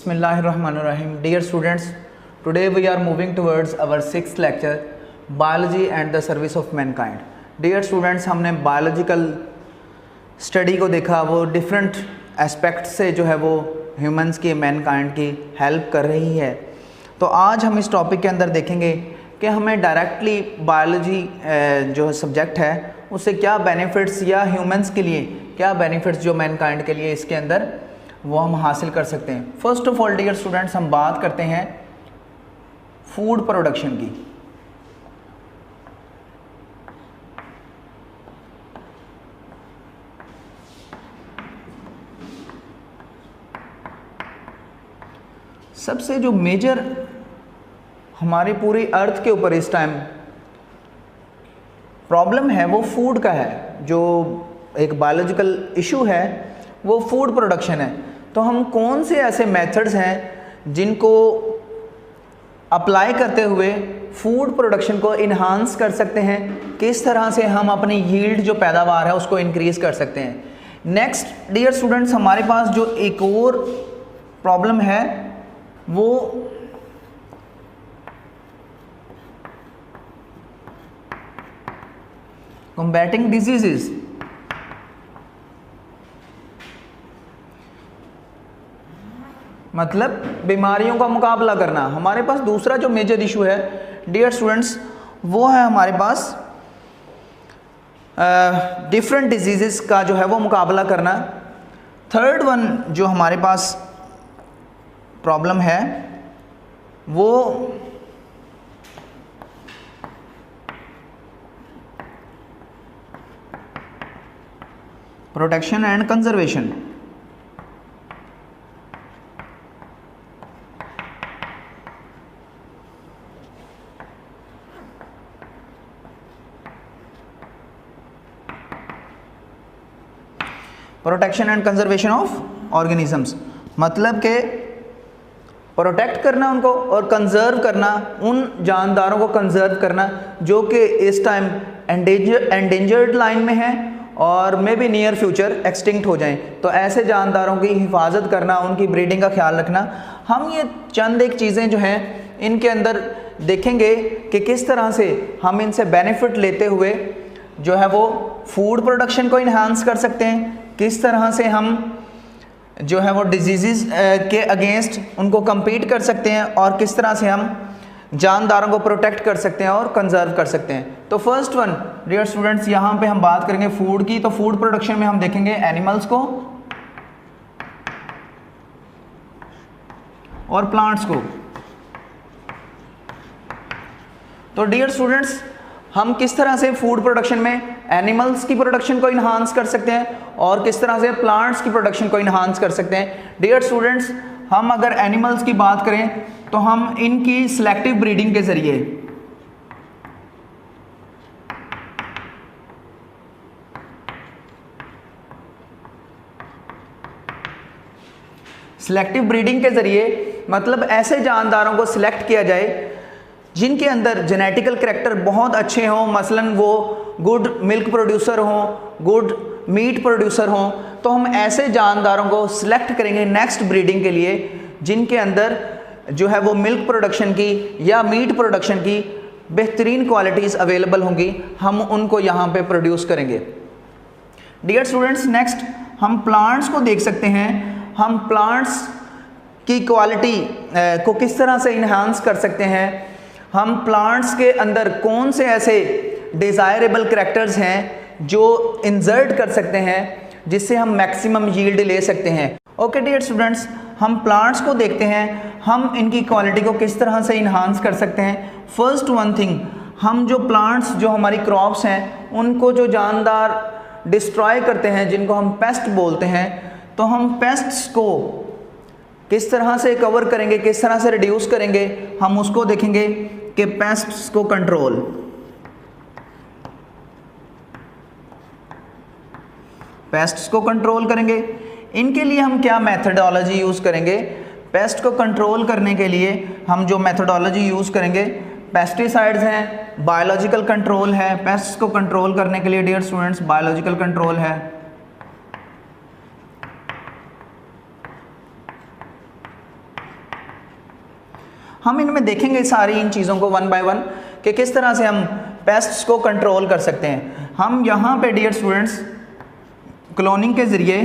Bismillahirrahmanirrahim. Dear students, today we are moving towards our sixth lecture, Biology and the Service of Mankind. Dear students, हमने biological study को देखा, वो different aspects से जो है वो humans की mankind की help कर रही है। तो आज हम इस topic के अंदर देखेंगे कि हमें डायरेक्टली बायोलॉजी जो सब्जेक्ट है उससे क्या बेनिफिट्स या ह्यूमंस के लिए क्या बेनिफिट्स जो मैनकाइंड के लिए इसके अंदर वो हम हासिल कर सकते हैं। First of all dear students, हम बात करते हैं फूड प्रोडक्शन की। सबसे जो मेजर हमारी पूरी अर्थ के ऊपर इस टाइम प्रॉब्लम है वो फूड का है। जो एक बायोलॉजिकल इशू है वो फूड प्रोडक्शन है। तो हम कौन से ऐसे मेथड्स हैं जिनको अप्लाई करते हुए फूड प्रोडक्शन को इन्हांस कर सकते हैं, किस तरह से हम अपनी यील्ड जो पैदावार है उसको इंक्रीज कर सकते हैं। नेक्स्ट डियर स्टूडेंट्स, हमारे पास जो एक और प्रॉब्लम है वो combating diseases। मतलब बीमारियों का मुकाबला करना। हमारे पास दूसरा जो मेजर इशू है डियर स्टूडेंट्स वो है हमारे पास डिफरेंट डिजीजेस का जो है वो मुकाबला करना। थर्ड वन जो हमारे पास प्रॉब्लम है वो protection and conservation. Protection and conservation of organisms, मतलब के प्रोटेक्ट करना उनको और कंजर्व करना, उन जानदारों को कंजर्व करना जो कि इस टाइम एंडेंजर्ड लाइन में है और may be near future extinct हो जाएं। तो ऐसे जानदारों की हिफाजत करना, उनकी ब्रीडिंग का ख्याल रखना। हम ये चंद एक चीज़ें जो हैं इनके अंदर देखेंगे कि किस तरह से हम इनसे बेनिफिट लेते हुए जो है वो फूड प्रोडक्शन को इन्हांस कर सकते हैं, किस तरह से हम जो है वो डिजीज़ के अगेंस्ट उनको कम्पीट कर सकते हैं और किस तरह से हम जानदारों को प्रोटेक्ट कर सकते हैं और कंजर्व कर सकते हैं। तो फर्स्ट वन डियर स्टूडेंट्स, यहाँ पे हम बात करेंगे फूड की। तो फूड प्रोडक्शन में हम देखेंगे एनिमल्स को और प्लांट्स को। तो डियर स्टूडेंट्स, हम किस तरह से फूड प्रोडक्शन में एनिमल्स की प्रोडक्शन को इन्हांस कर सकते हैं और किस तरह से प्लांट्स की प्रोडक्शन को इन्हांस कर सकते हैं। डियर स्टूडेंट्स, हम अगर एनिमल्स की बात करें तो हम इनकी सिलेक्टिव ब्रीडिंग के जरिए मतलब ऐसे जानदारों को सिलेक्ट किया जाए जिनके अंदर जेनेटिकल करैक्टर बहुत अच्छे हों, मसलन वो गुड मिल्क प्रोड्यूसर हों, गुड मीट प्रोड्यूसर हों। तो हम ऐसे जानदारों को सिलेक्ट करेंगे नेक्स्ट ब्रीडिंग के लिए जिनके अंदर जो है वो मिल्क प्रोडक्शन की या मीट प्रोडक्शन की बेहतरीन क्वालिटीज़ अवेलेबल होंगी, हम उनको यहाँ पे प्रोड्यूस करेंगे। डियर स्टूडेंट्स, नेक्स्ट हम प्लांट्स को देख सकते हैं। हम प्लांट्स की क्वालिटी को किस तरह से इन्हांस कर सकते हैं, हम प्लांट्स के अंदर कौन से ऐसे डिज़ायरेबल करैक्टर्स हैं जो इंसर्ट कर सकते हैं जिससे हम मैक्सिमम यील्ड ले सकते हैं। ओके डियर स्टूडेंट्स, हम प्लांट्स को देखते हैं, हम इनकी क्वालिटी को किस तरह से इन्हांस कर सकते हैं। फर्स्ट वन थिंग, हम जो प्लांट्स जो हमारी क्रॉप्स हैं उनको जो जानदार डिस्ट्रॉय करते हैं जिनको हम पेस्ट बोलते हैं, तो हम पेस्ट्स को किस तरह से कवर करेंगे, किस तरह से रिड्यूस करेंगे, हम उसको देखेंगे कि पेस्ट्स को कंट्रोल करेंगे। इनके लिए हम क्या मेथडोलॉजी यूज़ करेंगे? पेस्ट को कंट्रोल करने के लिए हम जो मेथडोलॉजी यूज़ करेंगे, पेस्टिसाइड्स हैं, बायोलॉजिकल कंट्रोल है। पेस्ट्स को कंट्रोल करने के लिए डियर स्टूडेंट्स बायोलॉजिकल कंट्रोल है। हम इनमें देखेंगे सारी इन चीज़ों को वन बाय वन कि किस तरह से हम पेस्ट्स को कंट्रोल कर सकते हैं। हम यहाँ पे डियर स्टूडेंट्स क्लोनिंग के ज़रिए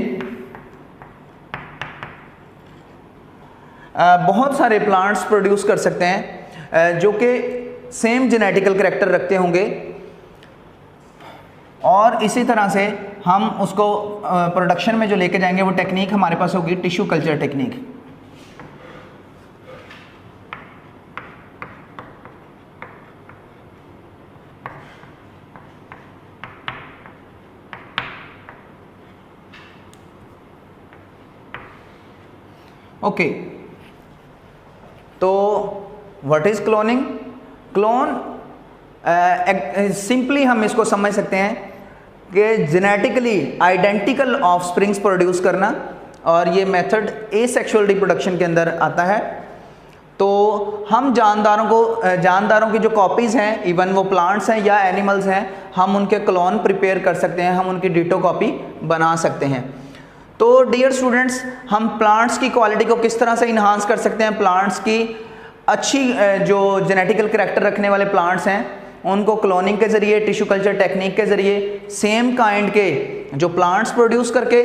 बहुत सारे प्लांट्स प्रोड्यूस कर सकते हैं जो कि सेम जेनेटिकल करैक्टर रखते होंगे, और इसी तरह से हम उसको प्रोडक्शन में जो लेके जाएंगे वो टेक्निक हमारे पास होगी टिश्यू कल्चर टेक्निक। ओके, तो what is cloning? Clone simply हम इसको समझ सकते हैं कि जेनेटिकली आइडेंटिकल ऑफस्प्रिंग्स प्रोड्यूस करना, और ये मेथड एसेक्सुअल रिप्रोडक्शन के अंदर आता है। तो हम जानदारों की जो कॉपीज़ हैं, इवन वो प्लांट्स हैं या एनिमल्स हैं, हम उनके क्लोन प्रिपेयर कर सकते हैं, हम उनकी डिटो कॉपी बना सकते हैं। तो डियर स्टूडेंट्स, हम प्लांट्स की क्वालिटी को किस तरह से इन्हांस कर सकते हैं? प्लांट्स की अच्छी जो जेनेटिकल करैक्टर रखने वाले प्लांट्स हैं उनको क्लोनिंग के ज़रिए, टिश्यू कल्चर टेक्निक के ज़रिए सेम काइंड के जो प्लांट्स प्रोड्यूस करके,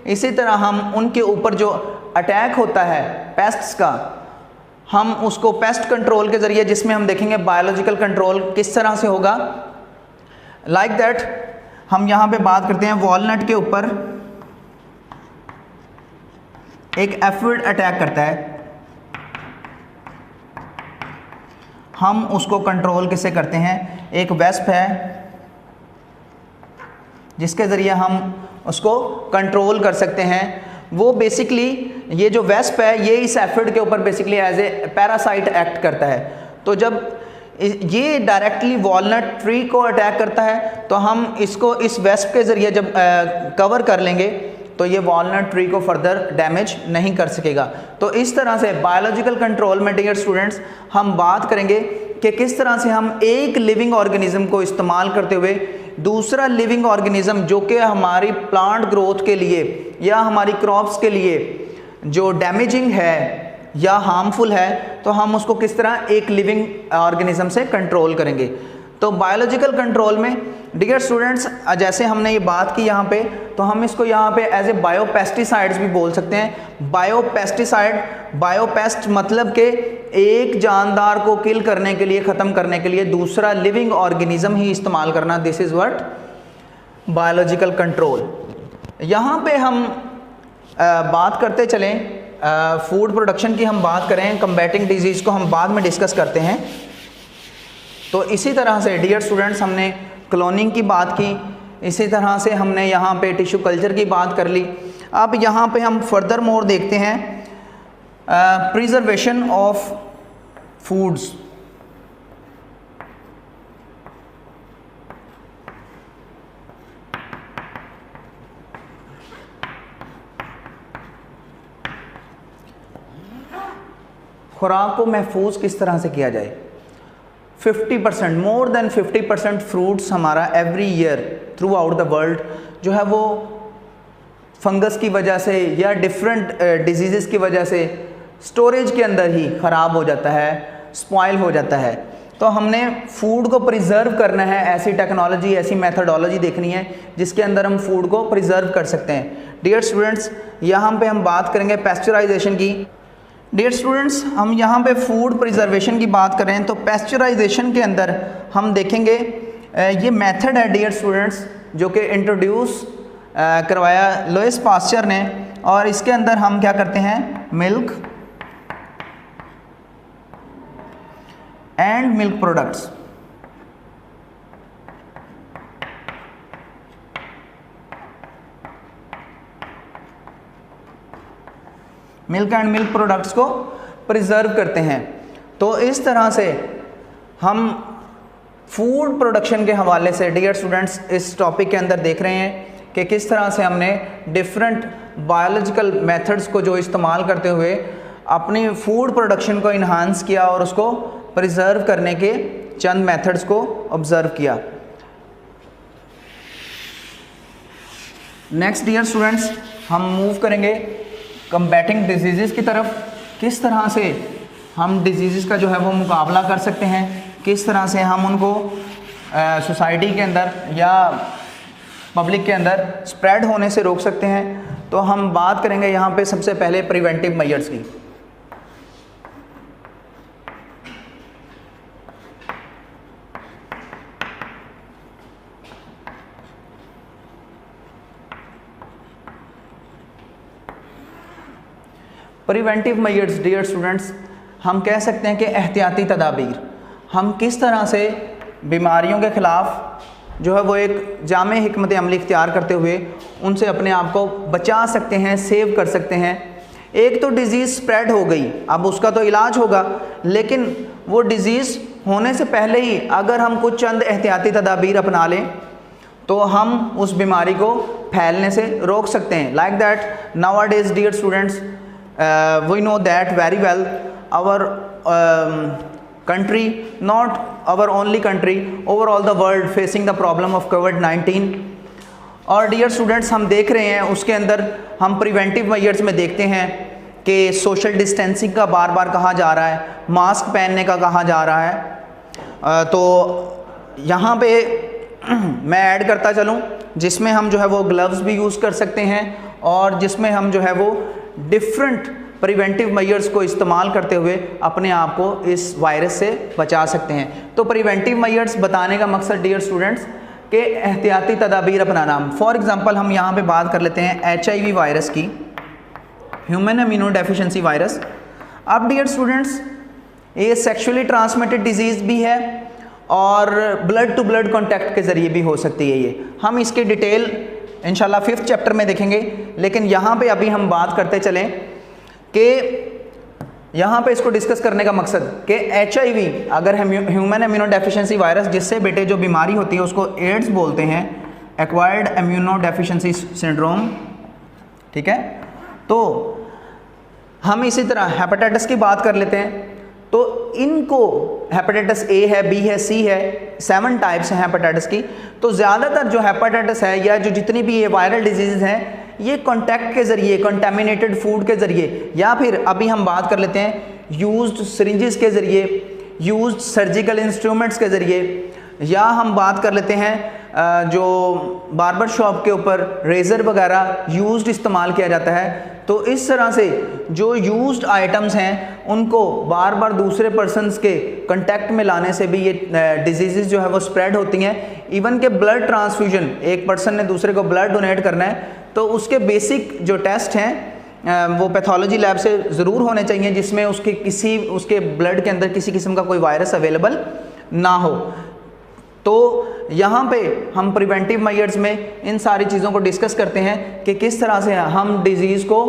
इसी तरह हम उनके ऊपर जो अटैक होता है पेस्ट्स का, हम उसको पेस्ट कंट्रोल के ज़रिए, जिसमें हम देखेंगे बायोलॉजिकल कंट्रोल किस तरह से होगा। लाइक दैट हम यहाँ पे बात करते हैं वॉलनट के ऊपर एक एफिड अटैक करता है, हम उसको कंट्रोल किससे करते हैं? एक वेस्प है जिसके ज़रिए हम उसको कंट्रोल कर सकते हैं। वो बेसिकली ये जो वेस्प है ये इस एफिड के ऊपर basically as a parasite act करता है। तो जब ये डायरेक्टली वॉलनट ट्री को अटैक करता है तो हम इसको इस वेस्प के ज़रिए जब कवर कर लेंगे तो ये वॉलनट ट्री को फर्दर डैमेज नहीं कर सकेगा। तो इस तरह से बायोलॉजिकल कंट्रोल में डियर स्टूडेंट्स हम बात करेंगे कि किस तरह से हम एक लिविंग ऑर्गेनिज्म को इस्तेमाल करते हुए दूसरा लिविंग ऑर्गेनिज्म जो कि हमारी प्लांट ग्रोथ के लिए या हमारी क्रॉप्स के लिए जो डैमेजिंग है या हार्मफुल है, तो हम उसको किस तरह एक लिविंग ऑर्गेनिज्म से कंट्रोल करेंगे। तो बायोलॉजिकल कंट्रोल में डियर स्टूडेंट्स जैसे हमने ये बात की यहाँ पे, तो हम इसको यहाँ पे एज ए बायोपेस्टिसाइड्स भी बोल सकते हैं। बायोपेस्टिसाइड, बायोपेस्ट मतलब कि एक जानदार को किल करने के लिए, ख़त्म करने के लिए दूसरा लिविंग ऑर्गेनिज्म ही इस्तेमाल करना, this is what biological control. यहाँ पे हम बात करते चलें फूड प्रोडक्शन की, हम बात करें कम्बैटिंग डिजीज़ को हम बाद में डिस्कस करते हैं। तो इसी तरह से डियर स्टूडेंट्स हमने क्लोनिंग की बात की, इसी तरह से हमने यहाँ पे टिश्यू कल्चर की बात कर ली। अब यहाँ पे हम फर्दर मोर देखते हैं प्रिजर्वेशन ऑफ फूड्स। खुराक को महफूज किस तरह से किया जाए? 50%, मोर देन 50% फ्रूट्स हमारा every year through out the world जो है वो फंगस की वजह से या डिफरेंट डिजीज़ की वजह से स्टोरेज के अंदर ही ख़राब हो जाता है, स्पॉइल हो जाता है। तो हमने फूड को प्रिजर्व करना है, ऐसी टेक्नोलॉजी, ऐसी मेथडोलॉजी देखनी है जिसके अंदर हम फूड को प्रिजर्व कर सकते हैं। डियर स्टूडेंट्स, यहाँ पे हम बात करेंगे पेस्चराइजेशन की। डियर स्टूडेंट्स, हम यहाँ पे फूड प्रिजर्वेशन की बात करें तो पेस्चराइजेशन के अंदर हम देखेंगे ये मेथड है डियर स्टूडेंट्स जो कि इंट्रोड्यूस करवाया लुइस पास्चर ने, और इसके अंदर हम क्या करते हैं? Milk and milk products, milk and milk products को प्रिजर्व करते हैं। तो इस तरह से हम फूड प्रोडक्शन के हवाले से डियर स्टूडेंट्स इस टॉपिक के अंदर देख रहे हैं कि किस तरह से हमने डिफरेंट बायोलॉजिकल मेथड्स को जो इस्तेमाल करते हुए अपनी फूड प्रोडक्शन को इन्हांस किया और उसको प्रिजर्व करने के चंद मेथड्स को ऑब्जर्व किया। नेक्स्ट डियर स्टूडेंट्स हम मूव करेंगे कम्बैटिंग डिजीज़ की तरफ। किस तरह से हम डिजीज़ का जो है वो मुकाबला कर सकते हैं, किस तरह से हम उनको सोसाइटी के अंदर या पब्लिक के अंदर स्प्रेड होने से रोक सकते हैं। तो हम बात करेंगे यहाँ पे सबसे पहले प्रिवेंटिव मेजर्स की। प्रिवेंटिव मेजर्स डियर स्टूडेंट्स, हम कह सकते हैं कि एहतियाती तदाबीर, हम किस तरह से बीमारियों के ख़िलाफ़ जो है वो एक जामे हिकमत अमली इख्तियार करते हुए उनसे अपने आप को बचा सकते हैं, सेव कर सकते हैं। एक तो डिज़ीज़ स्प्रेड हो गई, अब उसका तो इलाज होगा, लेकिन वो डिज़ीज़ होने से पहले ही अगर हम कुछ चंद एहतियाती तदाबीर अपना लें तो हम उस बीमारी को फैलने से रोक सकते हैं। Like that nowadays dear students, we know that very well our country, not our only country, overall the world facing the problem of COVID-19। और डियर स्टूडेंट्स, हम देख रहे हैं उसके अंदर हम प्रिवेंटिव मेजर्स में देखते हैं कि सोशल डिस्टेंसिंग का बार बार कहा जा रहा है, मास्क पहनने का कहा जा रहा है। तो यहाँ पे मैं ऐड करता चलूँ जिसमें हम जो है वो ग्लव्स भी यूज़ कर सकते हैं और जिसमें हम जो है वो डिफरेंट प्रिवेंटिव मेजर्स को इस्तेमाल करते हुए अपने आप को इस वायरस से बचा सकते हैं। तो प्रिवेंटिव मेजर्स बताने का मकसद डियर स्टूडेंट्स के एहतियाती तदाबीर अपनाना। फॉर एग्जांपल हम यहाँ पे बात कर लेते हैं HIV वायरस की, ह्यूमन इम्यूनो डेफिशिएंसी वायरस। अब डियर स्टूडेंट्स, ये सेक्सुअली ट्रांसमिटेड डिजीज़ भी है और ब्लड टू ब्लड कॉन्टैक्ट के ज़रिए भी हो सकती है। ये हम इसकी डिटेल इंशाल्लाह 5th चैप्टर में देखेंगे, लेकिन यहाँ पे अभी हम बात करते चलें कि यहाँ पे इसको डिस्कस करने का मकसद कि HIV अगर ह्यूमन इम्यूनो डेफिशिएंसी वायरस, जिससे बेटे जो बीमारी होती है उसको एड्स बोलते हैं, एक्वायर्ड इम्यूनो डेफिशिएंसी सिंड्रोम, ठीक है। तो हम इसी तरह हेपेटाइटिस की बात कर लेते हैं। तो इनको हेपेटाइटिस A है, B है, C है, 7 टाइप्स हैं हेपेटाइटिस की। तो ज़्यादातर जो हेपेटाइटिस है या जो जितनी भी ये वायरल डिजीज़ हैं, ये कांटेक्ट के ज़रिए, कंटेमिनेटेड फूड के ज़रिए, या फिर अभी हम बात कर लेते हैं यूज्ड सिरिंजेस के ज़रिए, यूज्ड सर्जिकल इंस्ट्रूमेंट्स के ज़रिए, या हम बात कर लेते हैं जो बार्बर शॉप के ऊपर रेज़र वगैरह यूज्ड इस्तेमाल किया जाता है। तो इस तरह से जो यूज्ड आइटम्स हैं उनको बार बार दूसरे पर्सनस के कांटेक्ट में लाने से भी ये डिजीज़ जो है वो स्प्रेड होती हैं। इवन के ब्लड ट्रांसफ्यूजन, एक पर्सन ने दूसरे को ब्लड डोनेट करना है तो उसके बेसिक जो टेस्ट हैं वो पैथोलॉजी लैब से ज़रूर होने चाहिए, जिसमें उसके ब्लड के अंदर किसी किस्म का कोई वायरस अवेलेबल ना हो। तो यहाँ पे हम प्रिवेंटिव मेजर्स में इन सारी चीज़ों को डिस्कस करते हैं कि किस तरह से हम डिज़ीज़ को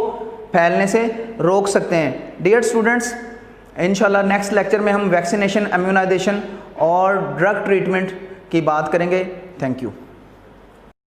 फैलने से रोक सकते हैं। डियर स्टूडेंट्स, इंशाल्लाह नेक्स्ट लेक्चर में हम वैक्सीनेशन, इम्यूनाइजेशन और ड्रग ट्रीटमेंट की बात करेंगे। Thank you.